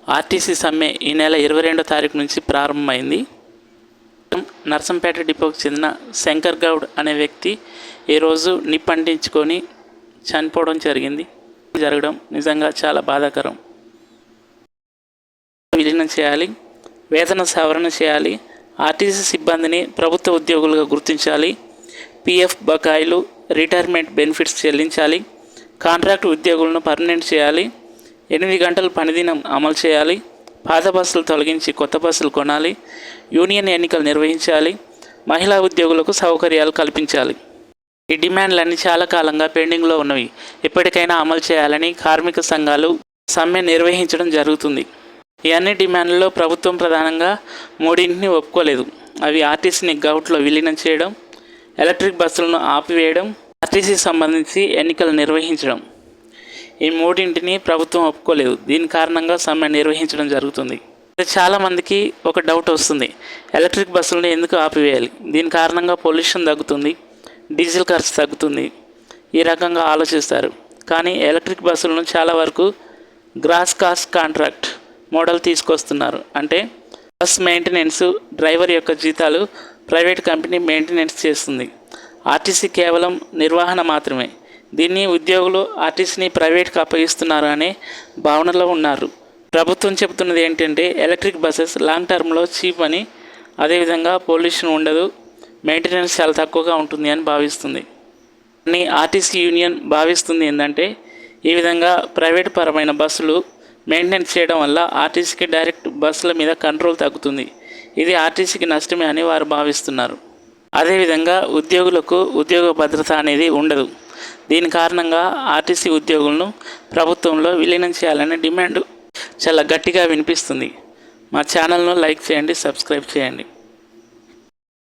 RTC సమ్మె ఈ నెల 22వ తారీఖు నుంచి ప్రారంభమైంది. నర్సంపేట డిపోకు చెందిన శంకర్ గౌడ్ అనే వ్యక్తి ఈరోజు నిప్పంటించుకొని చనిపోవడం జరగడం నిజంగా చాలా బాధాకరం. విలీనం చేయాలి, వేతన సవరణ చేయాలి, ఆర్టీసీ సిబ్బందిని ప్రభుత్వ ఉద్యోగులుగా గుర్తించాలి, పీఎఫ్ బకాయిలు, రిటైర్మెంట్ బెనిఫిట్స్ చెల్లించాలి, కాంట్రాక్ట్ ఉద్యోగులను పర్మనెంట్ చేయాలి, 8 గంటల పనిదినం అమలు చేయాలి, పాత బస్సులు తొలగించి కొత్త బస్సులు కొనాలి, యూనియన్ ఎన్నికలు నిర్వహించాలి, మహిళా ఉద్యోగులకు సౌకర్యాలు కల్పించాలి. ఈ డిమాండ్లన్నీ చాలా కాలంగా పెండింగ్లో ఉన్నవి. ఎప్పటికైనా అమలు చేయాలని కార్మిక సంఘాలు సమ్మె నిర్వహించడం జరుగుతుంది. ఈ అన్ని డిమాండ్లలో ప్రభుత్వం ప్రధానంగా మూడింటిని ఒప్పుకోలేదు. అవి ఆర్టీసీని గౌట్లో విలీనం చేయడం, ఎలక్ట్రిక్ బస్సులను ఆపివేయడం, ఆర్టీసీ సంబంధించి ఎన్నికలు నిర్వహించడం. ఈ మూడింటిని ప్రభుత్వం ఒప్పుకోలేదు. దీని కారణంగా సమ్మె నిర్వహించడం జరుగుతుంది. చాలామందికి ఒక డౌట్ వస్తుంది, ఎలక్ట్రిక్ బస్సులను ఎందుకు ఆపివేయాలి? దీని కారణంగా పొల్యూషన్ తగ్గుతుంది, డీజిల్ ఖర్చు తగ్గుతుంది, ఈ రకంగా ఆలోచిస్తారు. కానీ ఎలక్ట్రిక్ బస్సులను చాలా వరకు గ్రాస్ కాస్ట్ కాంట్రాక్ట్ మోడల్ తీసుకొస్తున్నారు. అంటే బస్ మెయింటెనెన్స్, డ్రైవర్ యొక్క జీతాలు ప్రైవేట్ కంపెనీ మెయింటెనెన్స్ చేస్తుంది. ఆర్టీసీ కేవలం నిర్వహణ మాత్రమే. దీన్ని ఉద్యోగులు ఆర్టీసీని ప్రైవేట్కి అప్పగిస్తున్నారు అనే భావనలో ఉన్నారు. ప్రభుత్వం చెబుతున్నది ఏంటంటే ఎలక్ట్రిక్ బస్సెస్ లాంగ్ టర్మ్లో చీప్ అని, అదేవిధంగా పొల్యూషన్ ఉండదు, మెయింటెనెన్స్ చాలా తక్కువగా ఉంటుంది అని భావిస్తుంది. కానీ ఆర్టీసీ యూనియన్ భావిస్తుంది ఏంటంటే ఈ విధంగా ప్రైవేట్ పరమైన బస్సులు మెయింటెనెన్స్ చేయడం వల్ల ఆర్టీసీకి డైరెక్ట్ బస్సుల మీద కంట్రోల్ తగ్గుతుంది. ఇది ఆర్టీసీకి నష్టమే అని వారు భావిస్తున్నారు. అదేవిధంగా ఉద్యోగులకు ఉద్యోగ భద్రత అనేది ఉండదు. దీని కారణంగా ఆర్టీసీ ఉద్యోగులను ప్రభుత్వంలో విలీనం చేయాలనే డిమాండ్ చాలా గట్టిగా వినిపిస్తుంది. మా ఛానల్ను లైక్ చేయండి, సబ్స్క్రైబ్ చేయండి.